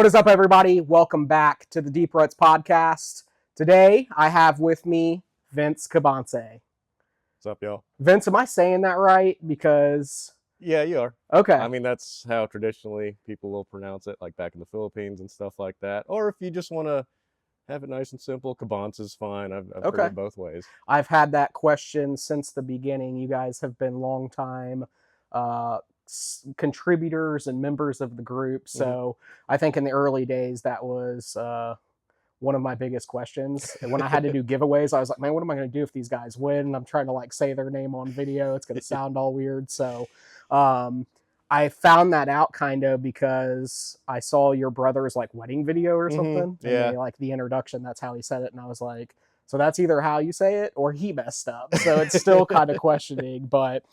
What is up, everybody? Welcome back to the Deep Ruts podcast. Today, I have with me Vince Cabance. What's up, y'all? Vince, am I saying that right? Because... Yeah, you are. Okay. I mean, that's how traditionally people will pronounce it, like back in the Philippines and stuff like that. Or if you just want to have it nice and simple, Cabance is fine. I've heard it both ways. I've had that question since the beginning. You guys have been longtime contributors and members of the group. So I think in the early days, that was one of my biggest questions. And when I had to do giveaways, I was like, man, what am I going to do if these guys win? And I'm trying to say their name on video. It's going to sound all weird. So I found that out kind of because I saw your brother's wedding video or something. Yeah. And the introduction, that's how he said it. And I was like, so that's either how you say it or he messed up. So it's still kind of questioning. But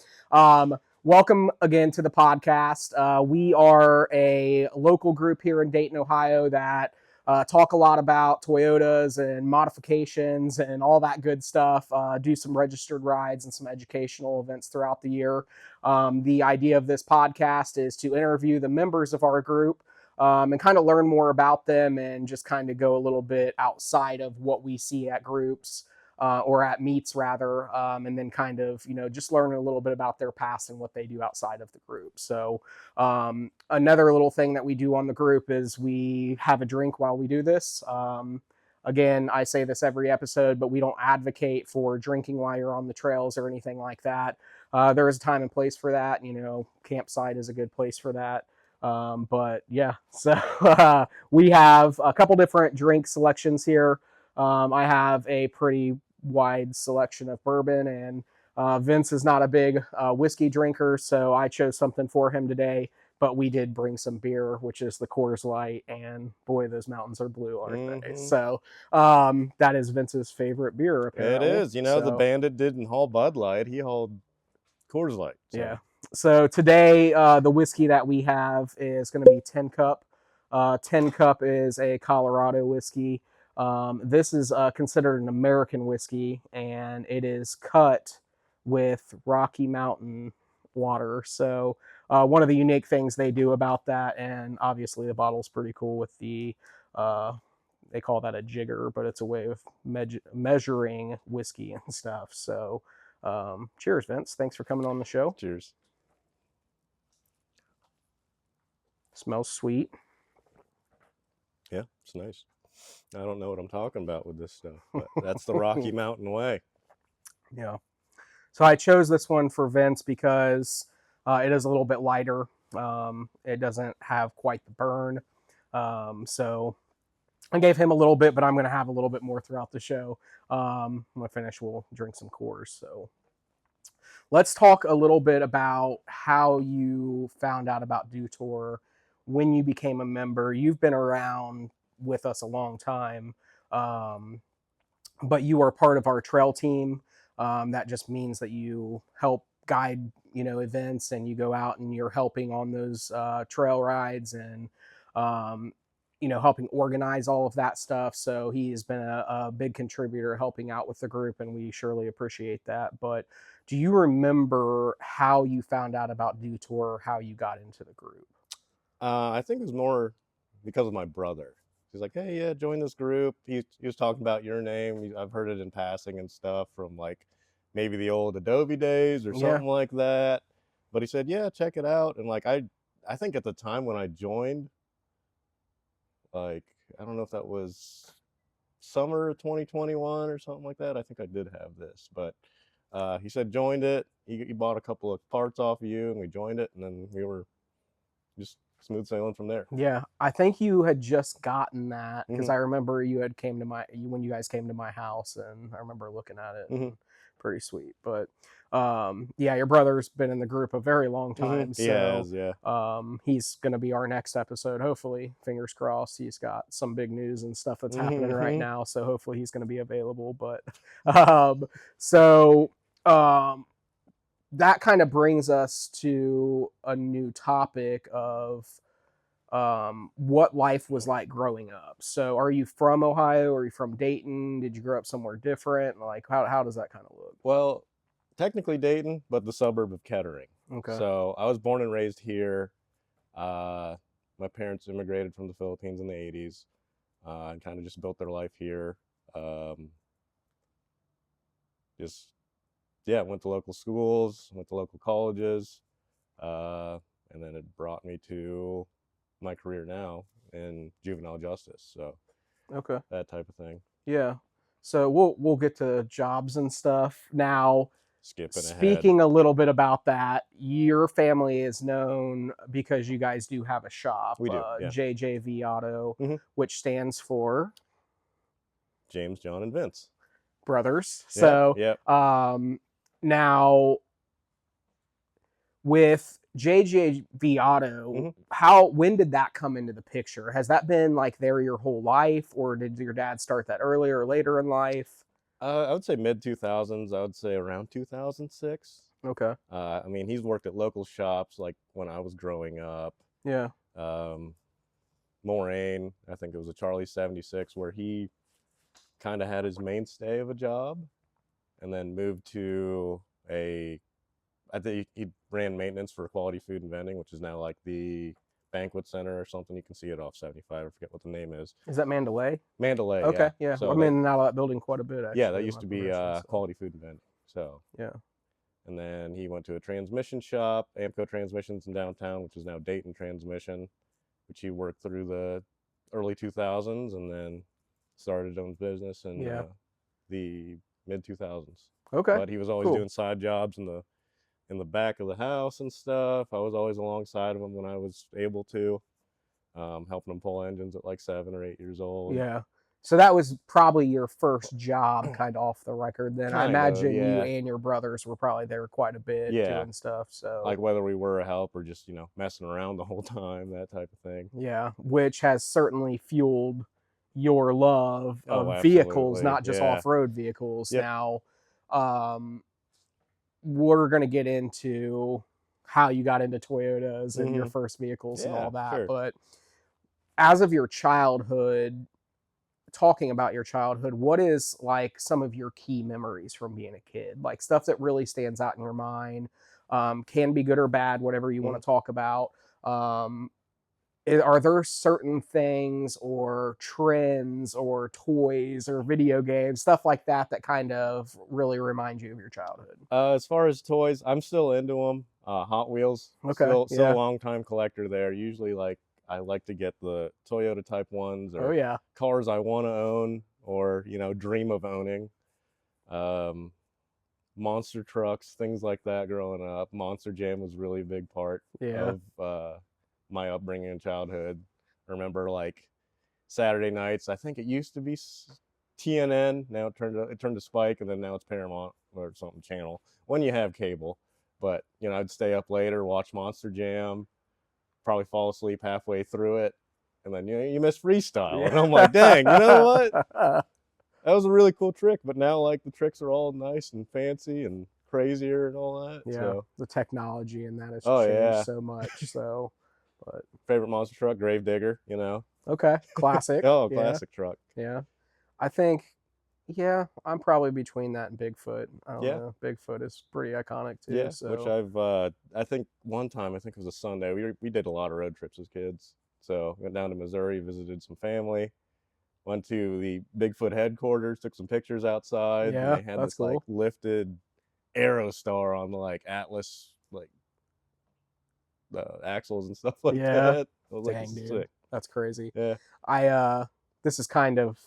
welcome again to the podcast. We are a local group here in Dayton, Ohio that talk a lot about Toyotas and modifications and all that good stuff. Do some registered rides and some educational events throughout the year. The idea of this podcast is to interview the members of our group and kind of learn more about them and just kind of go a little bit outside of what we see at groups or at meets rather, and then kind of, just learn a little bit about their past and what they do outside of the group. So another little thing that we do on the group is we have a drink while we do this. Again, I say this every episode, but we don't advocate for drinking while you're on the trails or anything like that. There is a time and place for that. Campsite is a good place for that. But yeah, so we have a couple different drink selections here. I have a pretty wide selection of bourbon, and Vince is not a big whiskey drinker, so I chose something for him today. But we did bring some beer, which is the Coors Light, and boy, those mountains are blue, aren't they? So that is Vince's favorite beer, apparently. It is. The Bandit didn't haul Bud Light. He hauled Coors Light. So. Yeah. So today, the whiskey that we have is going to be 10 Cup. 10 Cup is a Colorado whiskey. This is considered an American whiskey, and it is cut with Rocky Mountain water. So one of the unique things they do about that, and obviously the bottle's pretty cool with the, they call that a jigger, but it's a way of measuring whiskey and stuff. So cheers, Vince. Thanks for coming on the show. Cheers. Smells sweet. Yeah, it's nice. I don't know what I'm talking about with this stuff, but that's the Rocky Mountain way. Yeah. So I chose this one for Vince because it is a little bit lighter. It doesn't have quite the burn. So I gave him a little bit, but I'm going to have a little bit more throughout the show. When I finish, we'll drink some Coors. So let's talk a little bit about how you found out about Dew Tour, when you became a member. You've been around with us a long time, but you are part of our trail team. That just means that you help guide, events, and you go out and you're helping on those trail rides and, helping organize all of that stuff. So he has been a big contributor helping out with the group, and we surely appreciate that. But do you remember how you found out about Dew Tour, or how you got into the group? I think it was more because of my brother. He's like, hey, yeah, join this group. He was talking about your name. I've heard it in passing and stuff from maybe the old Adobe days or something like that. But he said, yeah, check it out. And I think at the time when I joined, I don't know if that was summer of 2021 or something like that. I think I did have this, but he said joined it. He bought a couple of parts off of you, and we joined it, and then we were just smooth sailing from there. Yeah, I think you had just gotten that because I remember you had when you guys came to my house, and I remember looking at it. Pretty sweet. But your brother's been in the group a very long time. So he's going to be our next episode. Hopefully, fingers crossed. He's got some big news and stuff that's happening right now. So hopefully he's going to be available. But that kind of brings us to a new topic of what life was like growing up. So are you from Ohio? Are you from Dayton? Did you grow up somewhere different? How does that kind of look? Well, technically Dayton, but the suburb of Kettering. Okay. So I was born and raised here. My parents immigrated from the Philippines in the 80s and kind of just built their life here. Just, yeah, went to local schools, went to local colleges, and then it brought me to my career now in juvenile justice. So Okay. that type of thing. Yeah. So we'll get to jobs and stuff now. Skipping ahead. Speaking a little bit about that, your family is known because you guys do have a shop, We do, yeah. JJV Auto, Mhm. which stands for James, John, and Vince. Brothers. Yeah, So yeah. now with JJV Auto, Mhm. when did that come into the picture? Has that been like there your whole life, or did your dad start that earlier or later in life? I would say mid 2000s. I would say around 2006. Okay. I mean, he's worked at local shops like when I was growing up. Yeah. Moraine, I think it was a Charlie 76, where he kind of had his mainstay of a job, and then moved to I think he ran maintenance for Quality Food and Vending, which is now like the banquet center or something. You can see it off 75. I forget what the name is. Is that Mandalay? Mandalay. Okay, yeah. So I'm in and out of that building quite a bit, actually. yeah, that used to be Quality Food and Vending. So yeah. And then he went to a transmission shop, Amco Transmissions in downtown, which is now Dayton Transmission, which he worked through the early 2000s, and then started his own business in the mid 2000s. Okay. But he was always doing side jobs in the back of the house and stuff. I was always alongside of him when I was able to, helping him pull engines at like 7 or 8 years old. Yeah. So that was probably your first job, kind of off the record. Then I imagine you and your brothers were probably there quite a bit doing stuff. So like whether we were a help or just messing around the whole time, that type of thing. Yeah, which has certainly fueled your love of vehicles, not just off-road vehicles. Yep. Now, we're going to get into how you got into Toyotas and your first vehicles and all that. Sure. But as of your childhood, talking about your childhood, what is like some of your key memories from being a kid? Like stuff that really stands out in your mind, can be good or bad, whatever you want to talk about. Are there certain things or trends or toys or video games, stuff like that, that kind of really remind you of your childhood? As far as toys, I'm still into them. Hot Wheels, still a long time collector there. Usually, like, I like to get the Toyota Type 1s or cars I want to own or, dream of owning. Monster trucks, things like that growing up. Monster Jam was really a big part of my upbringing and childhood. I remember like Saturday nights, I think it used to be TNN, now it turned to Spike, and then now it's Paramount or something channel when you have cable. But I'd stay up later, watch Monster Jam, probably fall asleep halfway through it, and then you miss freestyle, and I'm like, dang, you know what? That was a really cool trick, but now like the tricks are all nice and fancy and crazier and all that. Yeah, so. The technology in that has changed so much. So, but favorite monster truck, Gravedigger, Okay, classic. Classic truck. Yeah, I think, I'm probably between that and Bigfoot. I don't know. Bigfoot is pretty iconic too. Yeah, so. Which I think one time, I think it was a Sunday, we did a lot of road trips as kids. So went down to Missouri, visited some family, went to the Bigfoot headquarters, took some pictures outside. Yeah, and they had that's this like lifted Aerostar on the like Atlas like axles and stuff like that. I was Dang, dude. sick. That's crazy. Yeah. This is kind of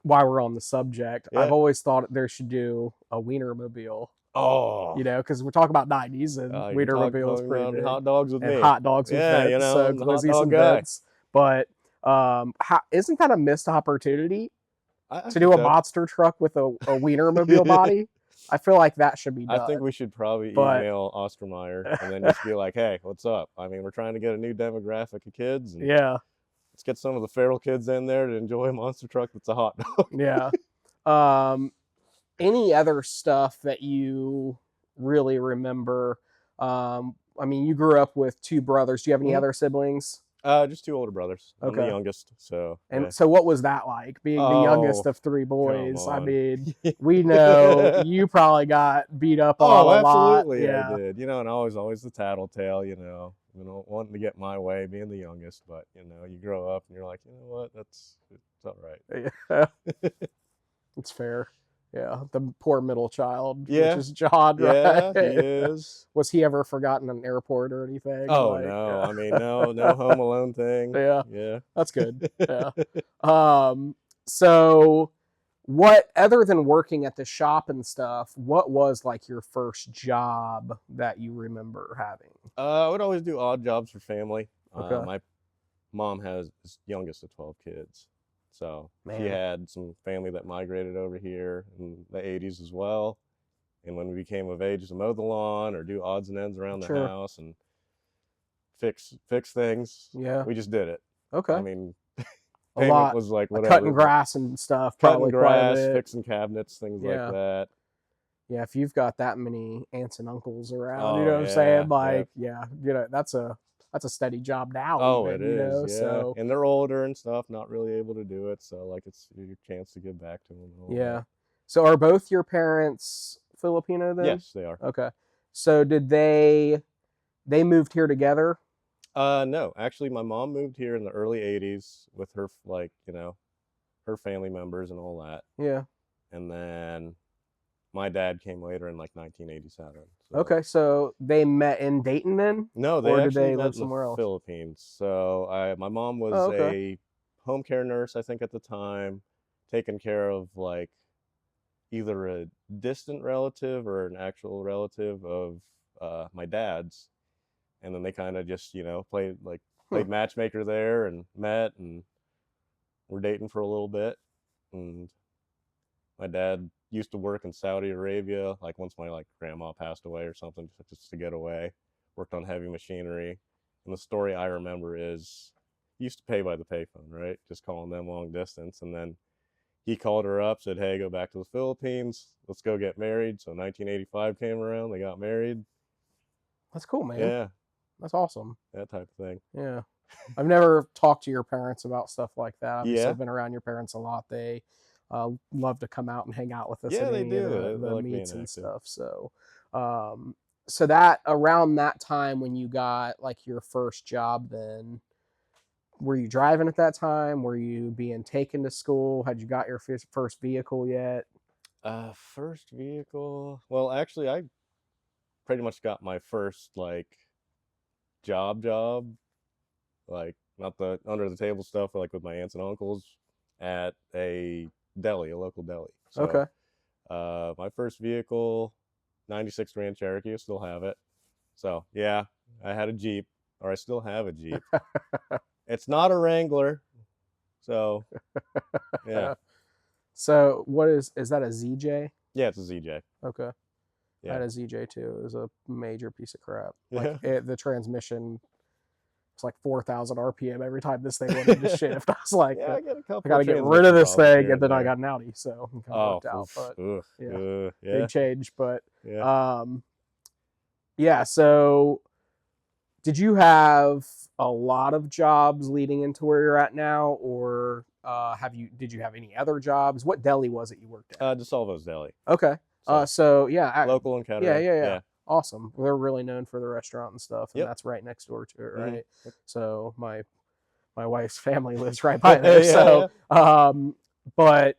why we're on the subject. I've always thought there should do a Wienermobile. Oh, because we're talking about 90s and Wienermobile is pretty big. Hot dogs with me. Hot dogs with Vince. So Glizzy's and Vince. But isn't that a missed opportunity to do a monster truck with a Wienermobile body? I feel like that should be done. I think we should probably email Ostermeyer and then just be like, hey, what's up? I mean, we're trying to get a new demographic of kids. And let's get some of the feral kids in there to enjoy a monster truck that's a hot dog. Any other stuff that you really remember? I mean, you grew up with two brothers. Do you have any other siblings? Just two older brothers. I'm the youngest. So so what was that like, being the youngest of three boys? I mean, we know you probably got beat up on a lot. Absolutely, I did. And I was always the tattletale, you know, wanting to get my way, being the youngest. But you know, you grow up and you're like, you know what, it's all right. Yeah, it's fair. Yeah, the poor middle child, which Yeah, is John, yeah, he right? is. Was he ever forgotten in an airport or anything? Oh Like, no, yeah, I mean, no Home Alone thing. yeah, Yeah. that's good. Yeah. So what, other than working at the shop and stuff, what was like your first job that you remember having? I would always do odd jobs for family. Okay, My mom has his youngest of 12 kids. So she man, had some family that migrated over here in the 80s as well. And when we became of age to mow the lawn or do odds and ends around the sure, house and fix things, yeah, we just did it. I okay, mean, a payment lot, was like cutting whatever, but grass and stuff, cutting probably quite a grass, bit. fixing cabinets, things like Yeah. that. Yeah, if you've got that many aunts and uncles around, you know Oh what I'm saying? yeah, yeah. Like, yeah, that's a steady job now, Oh, it even, is, yeah. so And they're older and stuff, not really able to do it, so like it's your chance to give back to them and all yeah. that. So are both your parents Filipino then? Yes, they are. Okay. So did they moved here together? No, actually, my mom moved here in the early '80s with her, like, you know, her family members and all that, Yeah. and then my dad came later in like 1987. So Okay, so they met in Dayton then? no, they Or did actually they met live in the somewhere else? Philippines. So my mom Oh, was okay. a home care nurse, I think, at the time, taking care of like either a distant relative or an actual relative of my dad's, and then they kind of just, you know, Hmm. played matchmaker there and met and were dating for a little bit. And my dad used to work in Saudi Arabia, like once my like grandma passed away or something, just to get away. Worked on heavy machinery. And the story I remember is he used to pay by the payphone, right? Just calling them long distance. And then he called her up, said, "Hey, go back to the Philippines. Let's go get married." So 1985 came around, they got married. That's cool, man. Yeah, That's awesome. that type of thing. Yeah. I've never talked to your parents about stuff like that. Obviously, Yeah, I've been around your parents a lot. They love to come out and hang out with us at yeah, they any of do. They the like being meets and active. stuff. Um, so that around that time when you got like your first job, then were you driving at that time? Were you being taken to school? Had you got your first vehicle yet? First vehicle. Well, actually, I pretty much got my first like job, like not the under the table stuff, like with my aunts and uncles at a deli, a local deli. So, Okay. my first vehicle, '96 Grand Cherokee, I still have it. So, yeah, I had a Jeep, or I still have a Jeep. It's not a Wrangler, so yeah, So what is that, a ZJ? yeah, it's a ZJ. Okay. I Yeah, had a ZJ too. It was a major piece of crap. Like yeah. the transmission was like 4,000 RPM every time this thing wanted to shift. I was like, Yeah, I got a I couple got of to get rid of transmission this problems thing, here and and then I there. got an Audi, so it kind of Oh, worked out. oof, But ugh, yeah, yeah, big change. But yeah. um, yeah. So did you have a lot of jobs leading into where you're at now, or did you have any other jobs? What deli was it you worked at? DeSalvo's Deli. Okay. So So yeah, local in yeah, Kettering. yeah, yeah. Yeah. Awesome. They're really known for the restaurant and stuff, and Yep. that's right next door to it, Mm-hmm. right? Yep. So my wife's family lives right by there. Yeah, yeah. But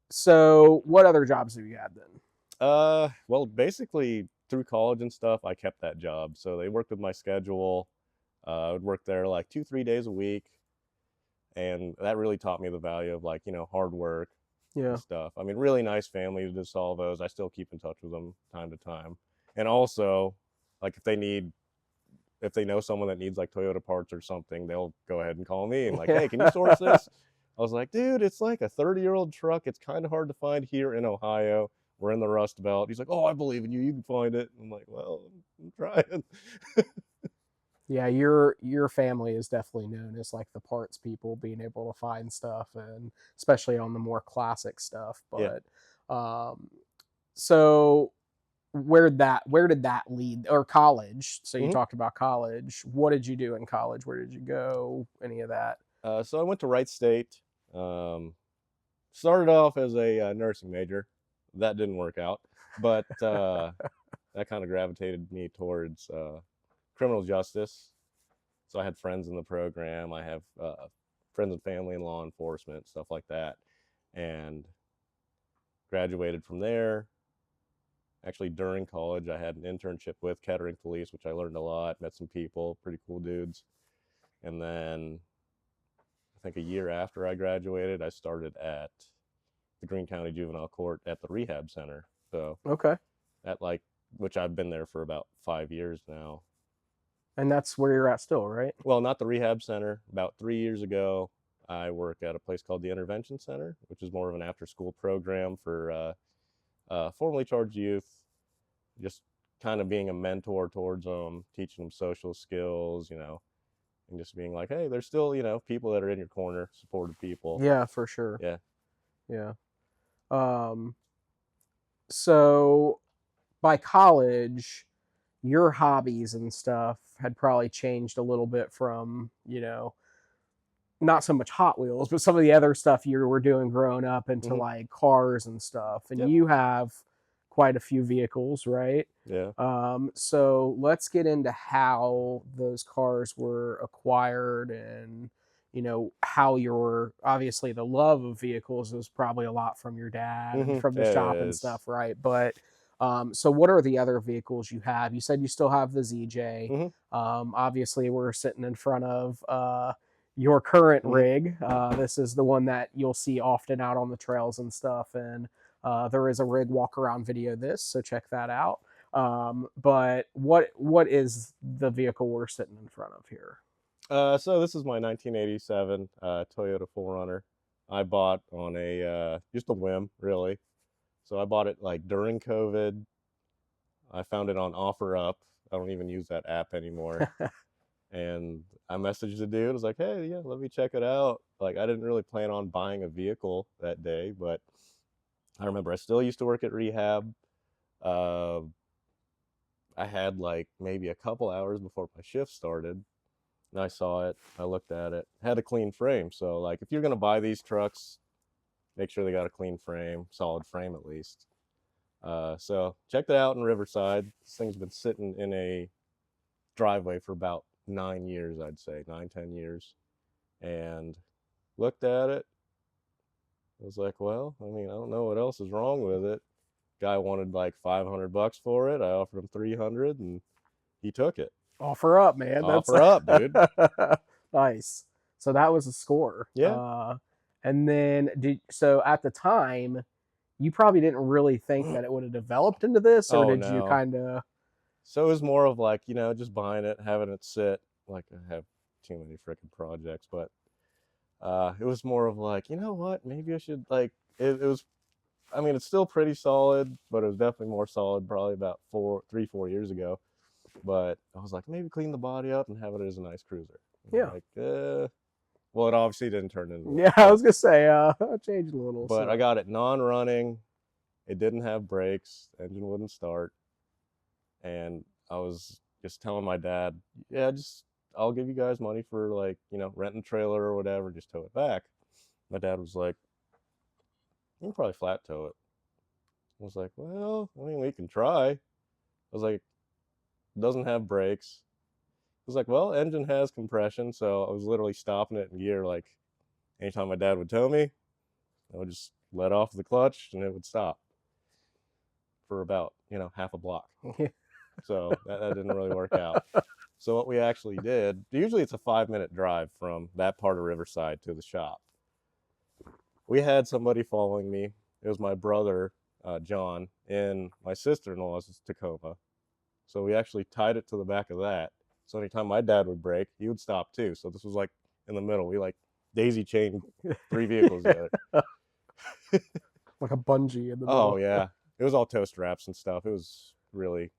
so what other jobs have you had then? Well, basically through college and stuff, I kept that job. So they worked with my schedule. I would work there like 2, 3 days a week, and that really taught me the value of like, you know, hard work and Yeah. stuff. I mean, really nice family to solve those. I still keep in touch with them time to time. And also, like if they know someone that needs like Toyota parts or something, they'll go ahead and call me and like, "Hey, can you source this?" I was like, "Dude, it's like a 30-year-old truck. It's kind of hard to find here in Ohio. We're in the Rust Belt." He's like, "Oh, I believe in you. You can find it." I'm like, "Well, I'm trying." Yeah, your family is definitely known as like the parts people, being able to find stuff, and especially on the more classic stuff. Yeah. But um, so where did that lead, or college? So you hmm talked about college. What did you do in college? Where did you go? Any of that? So I went to Wright State. Started off as a nursing major. That didn't work out, but that kind of gravitated me towards criminal justice. So I had friends in the program. I have friends and family in law enforcement, stuff like that. And graduated from there. Actually, during college, I had an internship with Kettering Police, which I learned a lot, met some people, pretty cool dudes. And then I think a year after I graduated, I started at the Greene County Juvenile Court at the rehab center. So Okay. at like, which I've been there for about 5 years now. And that's where you're at still, right? Well, not the rehab center. About 3 years ago, I work at a place called the Intervention Center, which is more of an after-school program for formerly charged youth, just kind of being a mentor towards them, teaching them social skills, and just being like, hey, there's still, people that are in your corner, supportive people. Yeah, for sure. Yeah. Yeah. So by college, your hobbies and stuff had probably changed a little bit from, not so much Hot Wheels, but some of the other stuff you were doing growing up into like cars and stuff. And Yep. you have quite a few vehicles, right? Yeah. So let's get into how those cars were acquired and, how your, obviously the love of vehicles is probably a lot from your dad and from the Yeah, shop it and is. stuff, right? But so what are the other vehicles you have? You said you still have the ZJ. Obviously, we're sitting in front of your current rig. This is the one that you'll see often out on the trails and stuff. And there is a rig walk around video so check that out. But what is the vehicle we're sitting in front of here? So this is my 1987 Toyota 4Runner. I bought on just a whim, really. So I bought it like during COVID. I found it on OfferUp. I don't even use that app anymore. And I messaged the dude. I was like, hey, yeah, let me check it out. Like, I didn't really plan on buying a vehicle that day, but I remember I still used to work at rehab. I had like maybe a couple hours before my shift started. And I saw it. I looked at it. It had a clean frame. So, like, if you're going to buy these trucks, make sure they got a clean frame, solid frame at least. So checked it out in Riverside. This thing's been sitting in a driveway for about 9 years, I'd say, 9-10 years. And looked at it. I was like, well, I mean, I don't know what else is wrong with it. Guy wanted like $500 for it. I offered him 300 and he took it. Offer up, man. Offer up, dude. Nice. So that was a score. Yeah. And then so at the time, you probably didn't really think that it would have developed into this, or did you kind of? So it was more of like, just buying it, having it sit. Like, I have too many freaking projects, but it was more of like, you know what, maybe I should, like, it was, I mean, it's still pretty solid, but it was definitely more solid probably about 3-4 years ago. But I was like, maybe clean the body up and have it as a nice cruiser. Yeah. Like, well, it obviously didn't turn into Yeah, I was gonna say, changed a little. But so. I got it non-running. It didn't have brakes. Engine wouldn't start. And I was just telling my dad, yeah, I'll give you guys money for, like, renting a trailer or whatever, just tow it back. My dad was like, you can probably flat tow it. I was like, well, I mean, we can try. I was like, it doesn't have brakes. He was like, well, engine has compression. So I was literally stopping it in gear. Like, anytime my dad would tow me, I would just let off the clutch and it would stop for about, half a block. So that didn't really work out. So what we actually did, usually it's a 5-minute drive from that part of Riverside to the shop. We had somebody following me. It was my brother, John, in my sister-in-law's Tacoma. So we actually tied it to the back of that. So anytime my dad would brake, he would stop too. So this was like in the middle. We like daisy chained 3 vehicles together. Like a bungee in the middle. Oh, yeah. It was all tow straps and stuff. It was really,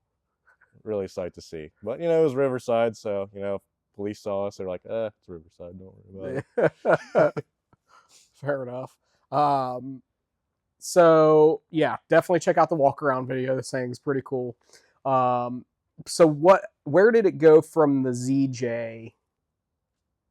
really a sight to see. But, it was Riverside. So, if police saw us, they're like, it's Riverside. Don't worry about it. Fair enough. So, yeah, definitely check out the walk around video. This thing's pretty cool. So where did it go from the ZJ?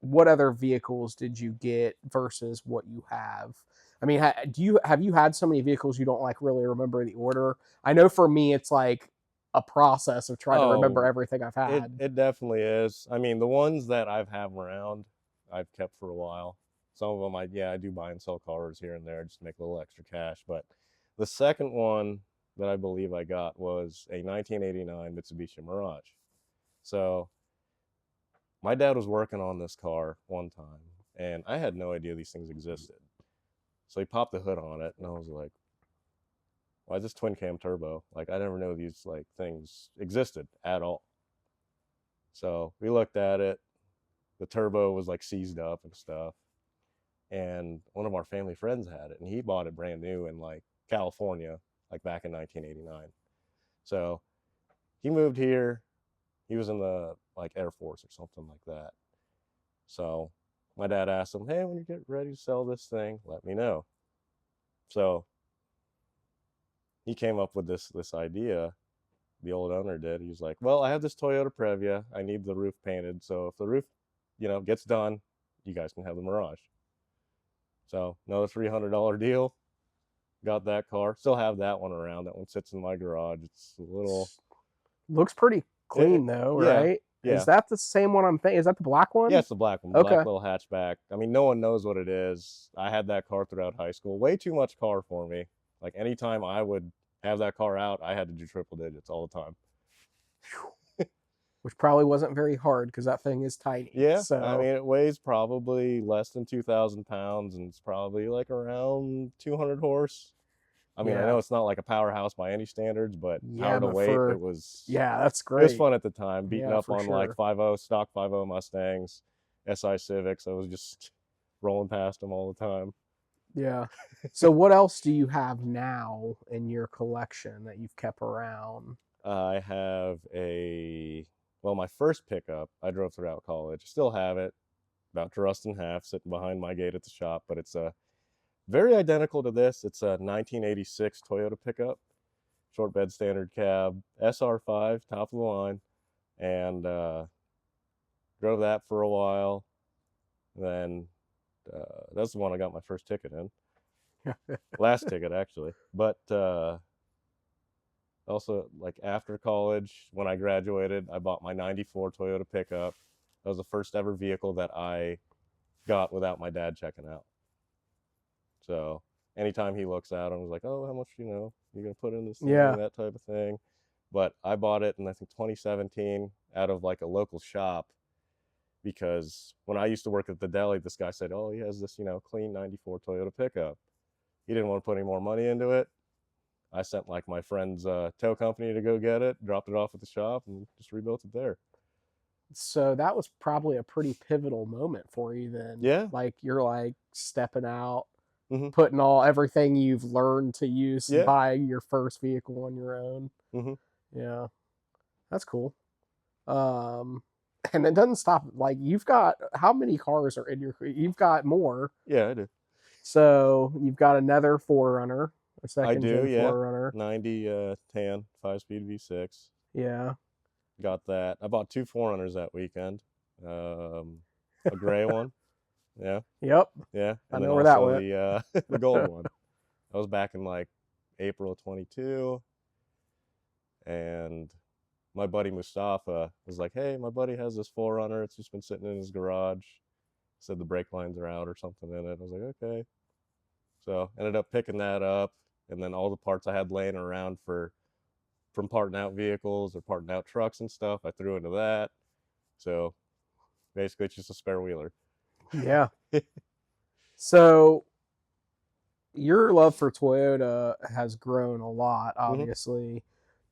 What other vehicles did you get versus what you have? I mean, have you had so many vehicles you don't like really remember the order? I know for me, it's like a process of trying to remember Oh, everything I've had. it definitely is. I mean, the ones that I've have around, I've kept for a while. Some of them, I do buy and sell cars here and there just to make a little extra cash. But the second one that I believe I got was a 1989 Mitsubishi Mirage. So my dad was working on this car one time, and I had no idea these things existed. So he popped the hood on it, and I was like, why is this twin cam turbo? Like, I never knew these like things existed at all. So we looked at it. The turbo was like seized up and stuff. And one of our family friends had it, and he bought it brand new in like California, like back in 1989. So he moved here. He was in the like Air Force or something like that. So my dad asked him, hey, when you get ready to sell this thing, let me know. So he came up with this idea. The old owner did. He was like, well, I have this Toyota Previa. I need the roof painted. So if the roof, gets done, you guys can have the Mirage. So another $300 deal. Got that car. Still have that one around. That one sits in my garage. It's a little. Looks pretty clean though, yeah, right? Yeah. Is that the same one I'm thinking? Is that the black one? Yeah, it's the black one. Okay. Black little hatchback. I mean, no one knows what it is. I had that car throughout high school. Way too much car for me. Like anytime I would have that car out, I had to do triple digits all the time. Which probably wasn't very hard because that thing is tiny. Yeah, So I mean, it weighs probably less than 2,000 pounds, and it's probably like around 200 horse. I mean, I know it's not like a powerhouse by any standards, but power to weight, it was. Yeah, that's great. It was fun at the time, beating up on sure. like 5.0 stock 5.0 Mustangs, SI Civics. I was just rolling past them all the time. Yeah. So what else do you have now in your collection that you've kept around? I have my first pickup I drove throughout college. Still have it, about to rust in half, sitting behind my gate at the shop, but it's very identical to this. It's a 1986 Toyota pickup, short bed standard cab, SR5, top of the line, and drove that for a while. Then that's the one I got my first ticket in. Last ticket, actually. But also, like after college, when I graduated, I bought my 94 Toyota pickup. That was the first ever vehicle that I got without my dad checking out. So anytime he looks at them, he's like, oh, how much, you're going to put in this thing, that type of thing. But I bought it in, I think, 2017 out of like a local shop, because when I used to work at the deli, this guy said, oh, he has this, clean 94 Toyota pickup. He didn't want to put any more money into it. I sent like my friend's tow company to go get it, dropped it off at the shop, and just rebuilt it there. So that was probably a pretty pivotal moment for you then. Yeah. Like you're like stepping out, mm-hmm. putting everything you've learned to use, buying your first vehicle on your own. Mm-hmm. Yeah. That's cool. And it doesn't stop. Like you've got, how many cars are in you've got more. Yeah, I do. So you've got another 4Runner, a second gen 4Runner. 90 tan 5-speed V6. Yeah. Got that. I bought 2 4Runners that weekend. A gray one. Yeah. Yep. Yeah. And I know where that went. The gold one. I was back in like April of 22. And my buddy Mustafa was like, hey, my buddy has this 4Runner. It's just been sitting in his garage. Said the brake lines are out or something in it. I was like, okay. So ended up picking that up. And then all the parts I had laying around from parting out vehicles or parting out trucks and stuff, I threw into that. So basically it's just a spare wheeler. Yeah. So your love for Toyota has grown a lot, obviously. Mm-hmm.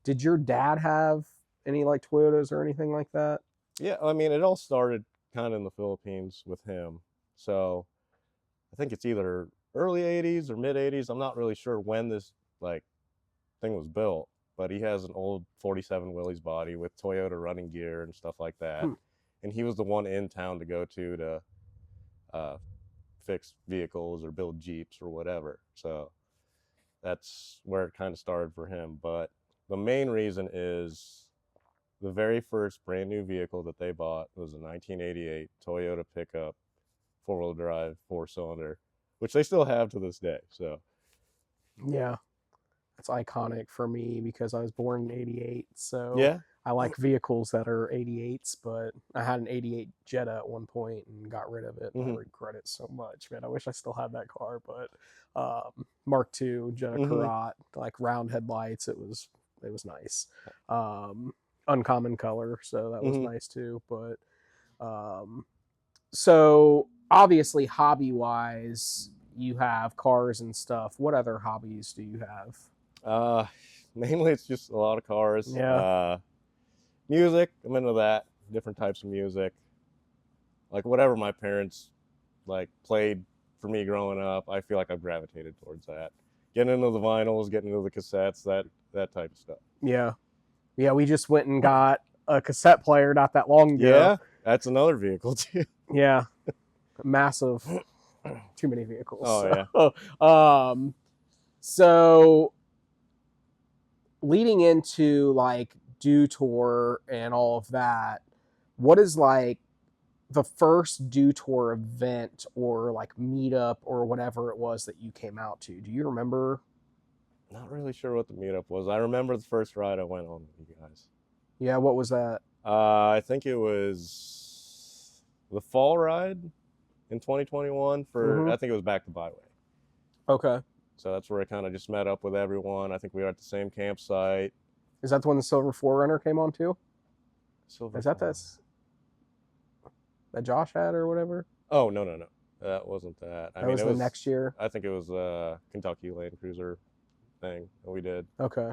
Did your dad have any like Toyotas or anything like that? Yeah, I mean, it all started kind of in the Philippines with him. So I think it's either early 80s or mid 80s. I'm not really sure when this like thing was built, but he has an old 47 Willys body with Toyota running gear and stuff like that. And he was the one in town to go to fix vehicles or build Jeeps or whatever. So that's where it kind of started for him. But the main reason is the very first brand new vehicle that they bought was a 1988 Toyota pickup, 4-wheel drive, 4-cylinder, which they still have to this day. So yeah, It's iconic for me because I was born in '88, so Yeah. I like vehicles that are '88s. But I had an '88 Jetta at one point and got rid of it. And I regret it so much, man. I wish I still had that car, but Mark II Jetta Karat, like round headlights. It was nice. Uncommon color, so that was nice too. But so obviously, hobby wise, you have cars and stuff. What other hobbies do you have? Mainly it's just a lot of cars. Yeah. Music, I'm into that. Different types of music. Like whatever my parents like played for me growing up, I feel like I've gravitated towards that. Getting into the vinyls, getting into the cassettes, that type of stuff. Yeah. Yeah, we just went and got a cassette player not that long ago. Yeah, that's another vehicle too. Yeah. Massive. Too many vehicles. Oh yeah. So leading into like Dew Tour and all of that, what is like the first Dew Tour event or like meetup or whatever it was that you came out to? Do you remember? Not really sure what the meetup was. I remember the first ride I went on with you guys. Yeah, what was that? I think it was the fall ride in 2021 for, I think it was back to Byway. Okay. So that's where I kind of just met up with everyone. I think we were at the same campsite. Is that the one the Silver 4Runner came on too? Silver Is that this that Josh had or whatever? Oh, no. That wasn't that. That was the next year? I think it was Kentucky Land Cruiser thing that we did. Okay.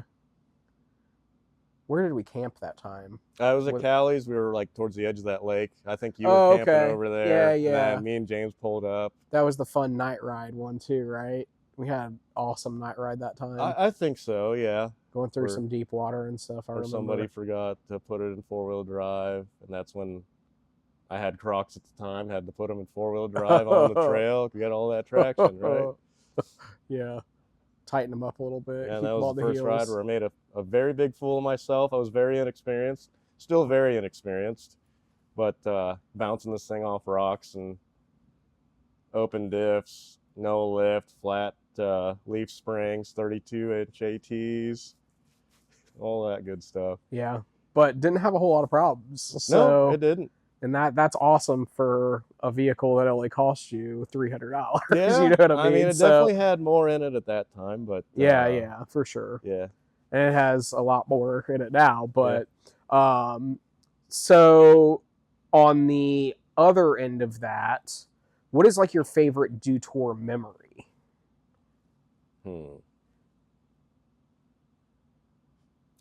Where did we camp that time? I was at Callie's. We were like towards the edge of that lake. I think you were camping over there. Yeah. And me and James pulled up. That was the fun night ride one too, right? We had an awesome night ride that time. I think so, yeah. Going through some deep water and stuff. I remember. Somebody forgot to put it in 4-wheel drive, and that's when I had Crocs at the time. Had to put them in 4-wheel drive on the trail to get all that traction, right? Yeah. Tighten them up a little bit. Yeah, and that was the first ride where I made a very big fool of myself. I was very inexperienced, still very inexperienced, but bouncing this thing off rocks and open diffs, no lift, flat leaf springs, 32-inch ATs, all that good stuff. Yeah, but didn't have a whole lot of problems. So, no, it didn't. And that's awesome for a vehicle that only cost you $300. Yeah, you know what I mean? I mean, it definitely had more in it at that time, but yeah, for sure. Yeah, and it has a lot more in it now. But so on the other end of that, what is like your favorite Dew Tour memory? I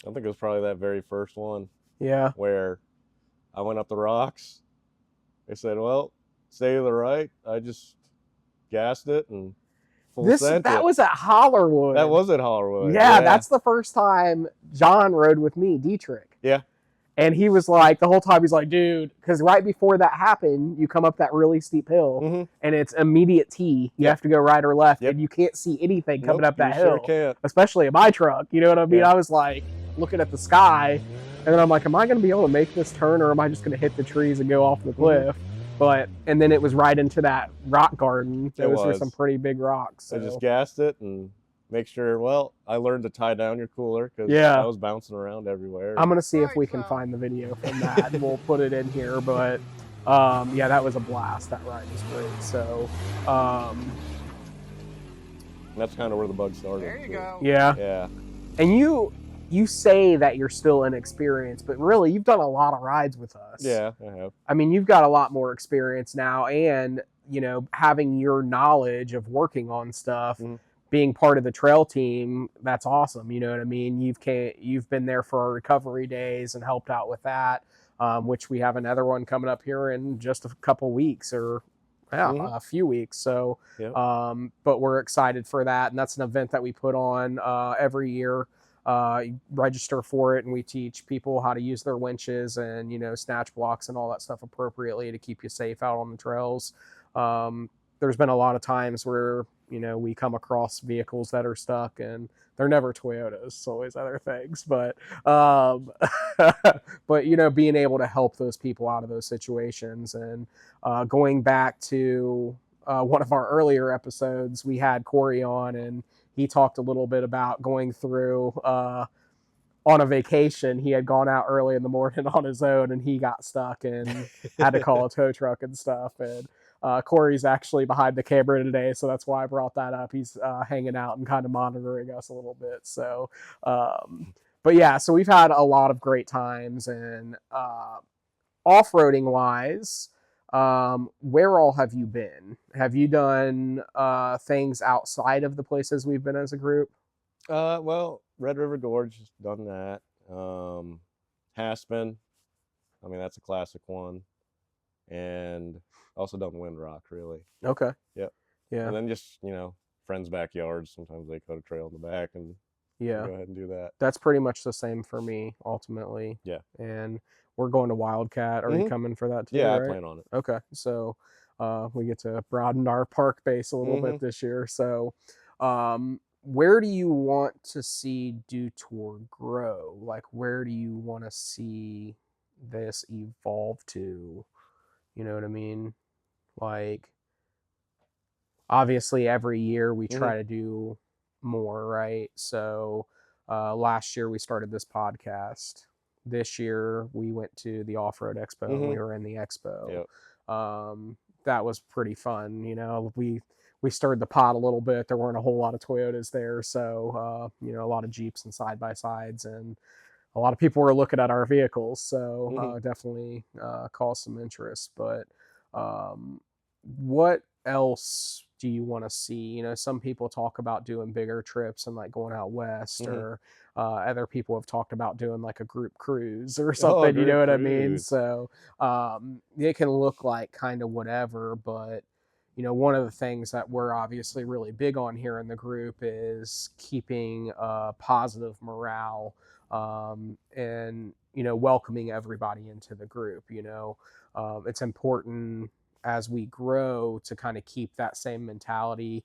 think it was probably that very first one. Yeah. Where I went up the rocks. They said, well, stay to the right. I just gassed it and that was at Hollerwood. That was at Hollerwood. Yeah, that's the first time John rode with me, Dietrich. Yeah. And he was like, the whole time he's like, dude, because right before that happened, you come up that really steep hill and it's immediate T. You have to go right or left and you can't see anything coming up that hill. Sure can't. Especially in my truck. You know what I mean? Yeah. I was like looking at the sky and then I'm like, am I going to be able to make this turn or am I just going to hit the trees and go off the cliff? And then it was right into that rock garden. Those were some pretty big rocks. So. I just gassed it and make sure, I learned to tie down your cooler because I was bouncing around everywhere. I'm going to see if we can find the video from that and we'll put it in here. But that was a blast. That ride was great. So that's kind of where the bug started. There you go. Yeah. Yeah. And you say that you're still inexperienced, but really you've done a lot of rides with us. Yeah, I have. I mean, you've got a lot more experience now and, having your knowledge of working on stuff, being part of the trail team, that's awesome. You know what I mean? You've been there for our recovery days and helped out with that, which we have another one coming up here in just a couple weeks or a few weeks. So, but we're excited for that. And that's an event that we put on every year. You register for it and we teach people how to use their winches and snatch blocks and all that stuff appropriately to keep you safe out on the trails. There's been a lot of times where we come across vehicles that are stuck and they're never Toyotas, it's always other things, but being able to help those people out of those situations. And going back to one of our earlier episodes, we had Corey on and he talked a little bit about going through on a vacation. He had gone out early in the morning on his own, and he got stuck and had to call a tow truck and stuff. And Corey's actually behind the camera today, so that's why I brought that up. He's hanging out and kind of monitoring us a little bit. So, but yeah, so we've had a lot of great times. And off-roading wise, where all have you been? Have you done things outside of the places we've been as a group? Well, Red River Gorge, done that. Haspin, I mean, that's a classic one. And also done Windrock, really. Okay. Yep. Yeah. And then just, friends' backyards. Sometimes they cut a trail in the back and Yeah. go ahead and do that. That's pretty much the same for me, ultimately. Yeah. And we're going to Wildcat. Are you coming for that too? Yeah, right? I plan on it. Okay. So we get to broaden our park base a little bit this year. So where do you want to see Dew Tour grow? Like, where do you want to see this evolve to? You know what I mean? Like, obviously, every year we try to do more, right? So last year we started this podcast. This year we went to the Off-Road Expo and we were in the expo. Yep. That was pretty fun. We stirred the pot a little bit. There weren't a whole lot of Toyotas there, so a lot of Jeeps and side-by-sides, and a lot of people were looking at our vehicles, so definitely caused some interest. But what else do you want to see? Some people talk about doing bigger trips and like going out west, or other people have talked about doing like a group cruise or something. You know what I mean? So it can look like kind of whatever, but one of the things that we're obviously really big on here in the group is keeping positive morale, and welcoming everybody into the group. It's important as we grow to kind of keep that same mentality,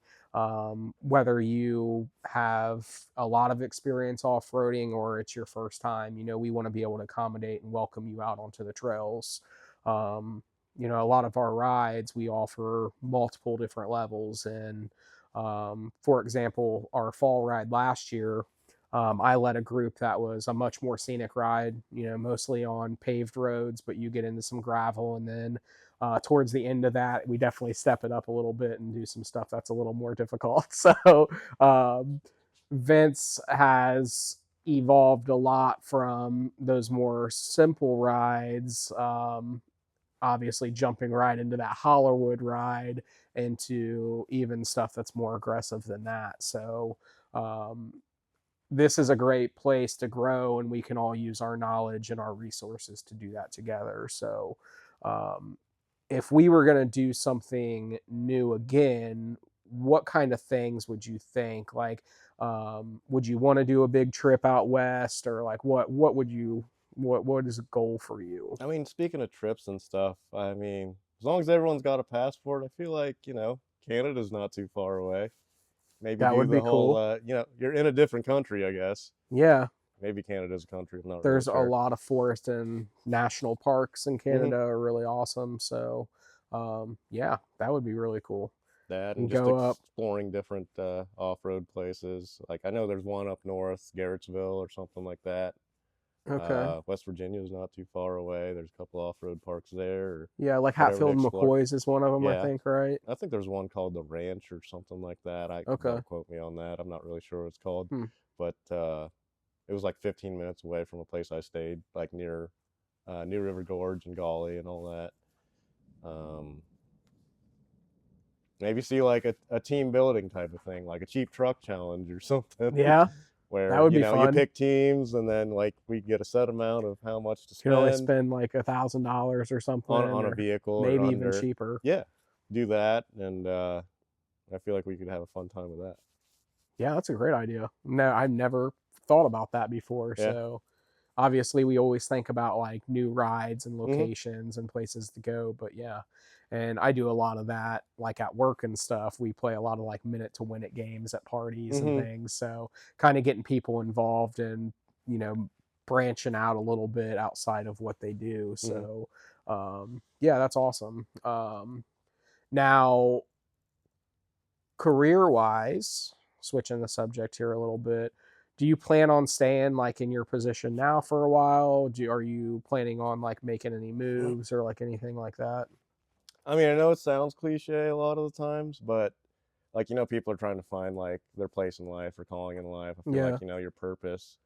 whether you have a lot of experience off-roading or it's your first time. We want to be able to accommodate and welcome you out onto the trails. A lot of our rides, we offer multiple different levels. And for example, our fall ride last year, I led a group that was a much more scenic ride, mostly on paved roads, but you get into some gravel. And then towards the end of that, we definitely step it up a little bit and do some stuff that's a little more difficult. So Vince has evolved a lot from those more simple rides, obviously jumping right into that Hollerwood ride, into even stuff that's more aggressive than that. So this is a great place to grow, and we can all use our knowledge and our resources to do that together. So if we were going to do something new again, what kind of things would you think? Like, would you want to do a big trip out west, or like what is a goal for you? I mean, speaking of trips and stuff, I mean, as long as everyone's got a passport, I feel like, Canada's not too far away. Maybe That do would the be whole, cool. you're in a different country, I guess. Yeah. Maybe Canada's a country, I'm not really There's a sure. lot of forest and national parks in Canada are really awesome. So, yeah, that would be really cool. That and just go up. exploring different off-road places. Like, I know there's one up north, Garrettsville or something like that. Okay. West Virginia is not too far away. There's a couple off-road parks there. Or Yeah, like whatever to Hatfield and explore. McCoy's is one of them, I Yeah. think, right? I think there's one called the Ranch or something like that. Okay. Don't quote me on that. I'm not really sure what it's called. But it was like 15 minutes away from a place I stayed, like near New River Gorge and Golly and all that. Maybe see like a team building type of thing, like a cheap truck challenge or something. Yeah. Where that would be you fun. pick teams, and then like we get a set amount of how much to spend. You can only spend like $1,000 or something on a vehicle, maybe or even cheaper. Yeah, do that, and I feel like we could have a fun time with that. Yeah, that's a great idea. No, I've never thought about that before. Yeah. So obviously we always think about like new rides and locations and places to go, but yeah. And I do a lot of that, like at work and stuff. We play a lot of like minute to win it games at parties and things. So kind of getting people involved and, branching out a little bit outside of what they do. So, yeah, that's awesome. Now, career wise, switching the subject here a little bit. Do you plan on staying like in your position now for a while? Are you planning on like making any moves or like anything like that? I mean, I know it sounds cliche a lot of the times, but like, people are trying to find like their place in life or calling in life. I feel Yeah, like, your purpose.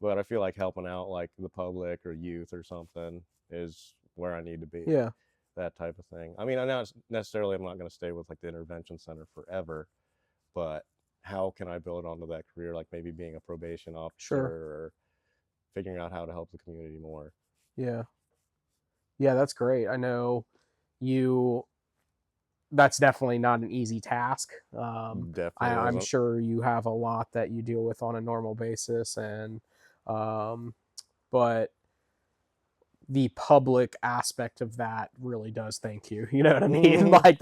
But I feel like helping out like the public or youth or something is where I need to be. yeah, That type of thing. I mean, I know necessarily I'm not going to stay with like the intervention center forever, but how can I build onto that career? Like maybe being a probation officer sure. or figuring out how to help the community more. Yeah, yeah, that's great. I know you that's definitely not an easy task. Definitely I'm isn't. sure you have a lot that you deal with on a normal basis, and um, but the public aspect of that really does thank you. You know what I mean? Mm-hmm. Like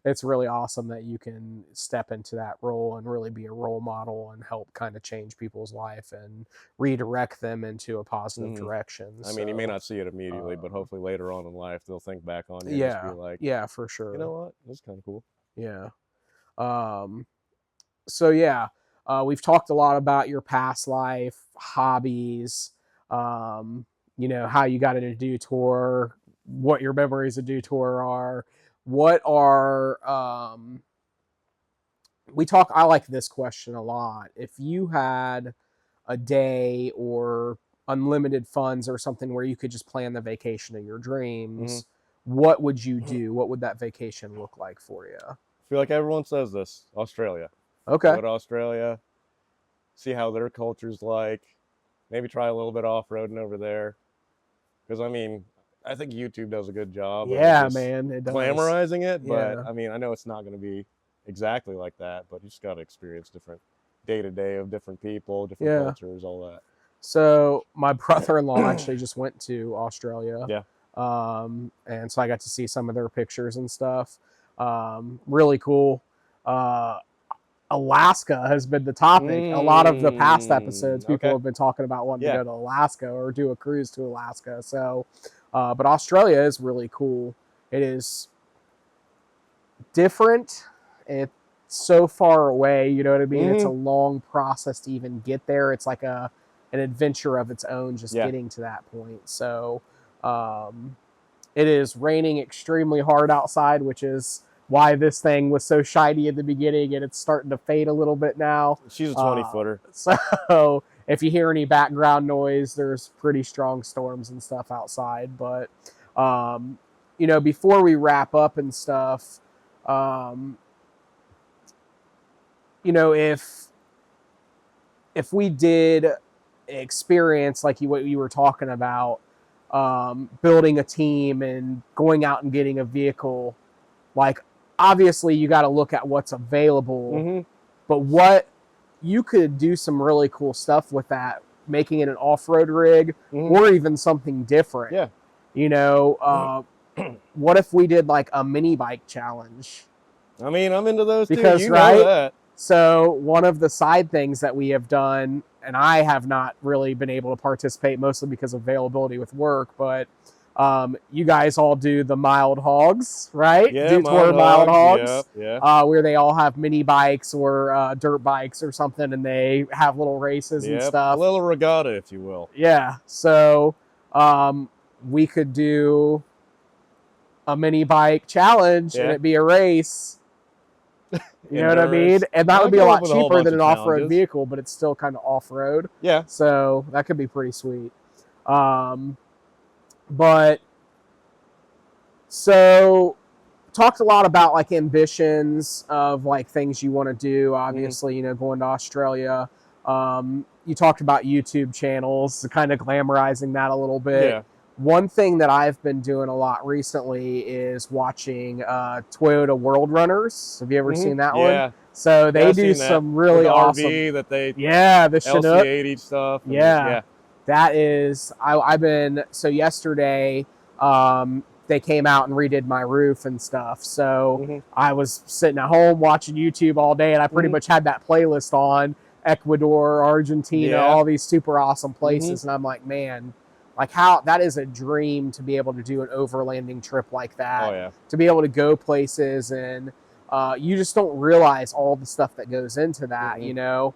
it's really awesome that you can step into that role and really be a role model and help kind of change people's life and redirect them into a positive Mm-hmm. direction. I mean, you may So, not see it immediately, but uh, hopefully later on in life they'll think back on you and just be yeah, like, yeah, for you know sure. what, that's kind of cool. Yeah. Um, so yeah, we've talked a lot about your past life, hobbies, um, how you got into Dew Tour, what your memories of Dew Tour are. What are I like this question a lot. If you had a day or unlimited funds or something where you could just plan the vacation of your Mm-hmm. dreams, what would you do? What would that vacation look like for you? I feel like everyone says this. Australia. Okay. Go to Australia, see how their culture's like, maybe try a little bit off-roading over there. Because I mean, I think YouTube does a good job of Yeah, just man, it does. glamorizing it, but Yeah. I mean, I know it's not going to be exactly like that, but you just got to experience different day to day of different people, different Yeah. cultures, all So my brother-in-law that. actually just went to Australia. Yeah. And so I got to see some of their pictures and stuff. Really cool. Uh, Alaska has been the topic. A lot of the past episodes, people Okay. have been talking about wanting to Yeah. go to Alaska or do a cruise to Alaska. So, but Australia is really cool. It is different. It's so far away. You know what I mean? It's a Mm-hmm. long process to even get there. It's like an adventure of its own, just Yeah. getting to that point. So, it is raining extremely hard outside, which is why this thing was so shiny in the beginning, and it's starting to fade a little bit now. She's a 20-footer. So if you hear any background noise, there's pretty strong storms and stuff outside. But before we wrap up and stuff, um, if we did experience like what you were talking about, building a team and going out and getting a vehicle, like obviously you got to look at what's available, Mm-hmm. but what you could do some really cool stuff with that, making it an off-road rig Mm-hmm. or even something different. Yeah. What if we did like a mini bike challenge? I mean, I'm into those Because too. You know that. So one of the side things that we have done, and I have not really been able to participate mostly because of availability with work, but you guys all do the Mild Hogs, right? Yeah, Do Tour Mild Hogs, yeah. where they all have mini bikes or dirt bikes or something, and they have little races and Yep, a stuff. little regatta, if you will. Yeah, so we could do a mini bike challenge and Yeah. it'd be a race. You know what I mean? And that would be a lot cheaper than an off-road vehicle, but it's still kind of off-road. Yeah. So that could be pretty sweet. But so talked a lot about like ambitions of like things you want to do. Obviously, going to Australia. You talked about YouTube channels, kind of glamorizing that a little bit. Yeah. One thing that I've been doing a lot recently is watching Toyota World Runners. Have you ever seen that one? So they do some really awesome RV that they the Chinook LCA each stuff. That is I've been yesterday they came out and redid my roof and stuff. So I was sitting at home watching YouTube all day, and I pretty much had that playlist on Ecuador, Argentina, all these super awesome places, and I'm like, man. Like how that is a dream to be able to do an overlanding trip like that. Oh, yeah. To be able to go places and you just don't realize all the stuff that goes into that. Mhm. You know,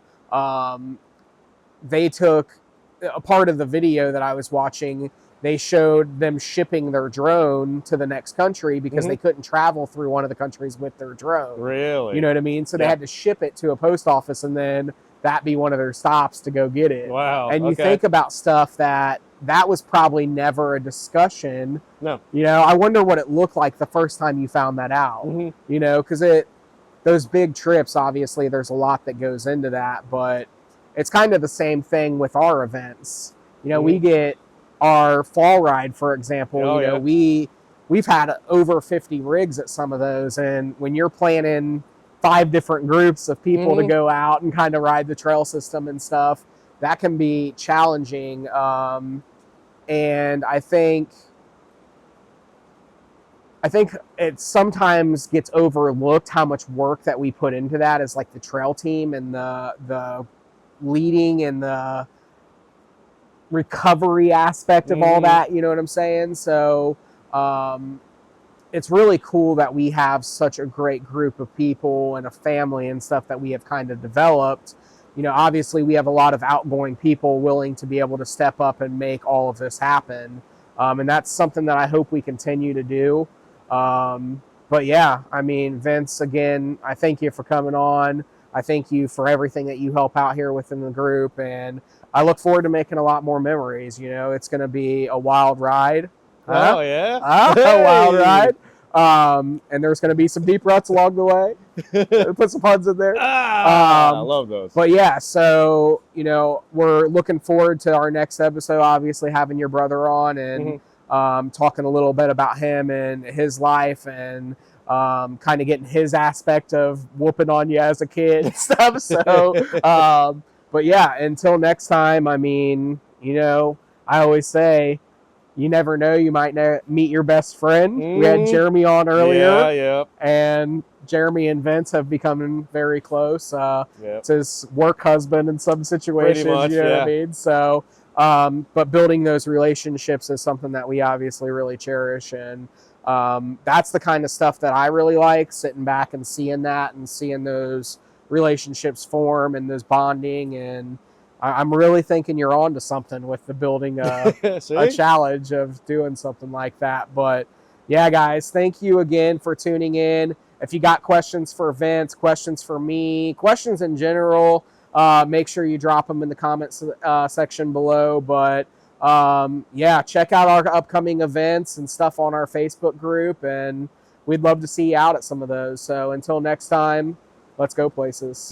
they took a part of the video that I was watching. They showed them shipping their drone to the next country because they couldn't travel through one of the countries with their drone. Really? You know what I mean? So they Yeah. had to ship it to a post office and then that be one of their stops to go get it. Wow. And you okay. think about stuff that was probably never a discussion. No. You know, I wonder what it looked like the first time you found that out. Mhm. You know, because those big trips, obviously, there's a lot that goes into that, but it's kind of the same thing with our events. You know, we get our fall ride, for example. Oh, you know, yeah. we've had over 50 rigs at some of those, and when you're planning 5 different groups of people to go out and kind of ride the trail system and stuff, that can be challenging. And I think it sometimes gets overlooked how much work that we put into that as like the trail team and the leading and the recovery aspect of all that, you know what I'm saying? So it's really cool that we have such a great group of people and a family and stuff that we have kind of developed. You know, obviously we have a lot of outgoing people willing to be able to step up and make all of this happen. And that's something that I hope we continue to do. But yeah, I mean, Vince, again, I thank you for coming on. I thank you for everything that you help out here within the group. And I look forward to making a lot more memories. You know, it's going to be a wild ride. Oh, yeah? A wild ride. And there's going to be some deep ruts along the way. Put some puns in there. I love those. But yeah, so, you know, we're looking forward to our next episode, obviously having your brother on and talking a little bit about him and his life and kind of getting his aspect of whooping on you as a kid and stuff. So, but yeah, until next time, I mean, you know, I always say, you never know, you might meet your best friend. We had Jeremy on earlier. Yeah. And Jeremy and Vince have become very close. It's his work husband in some situations, Pretty much, you know what I mean? So, but building those relationships is something that we obviously really cherish. And that's the kind of stuff that I really like, sitting back and seeing that and seeing those relationships form and those bonding. And I'm really thinking you're on to something with the building a challenge of doing something like that. But yeah, guys, thank you again for tuning in. If you got questions for Vince, questions for me, questions in general, make sure you drop them in the comments section below. But yeah, check out our upcoming events and stuff on our Facebook group, and we'd love to see you out at some of those. So until next time, let's go places.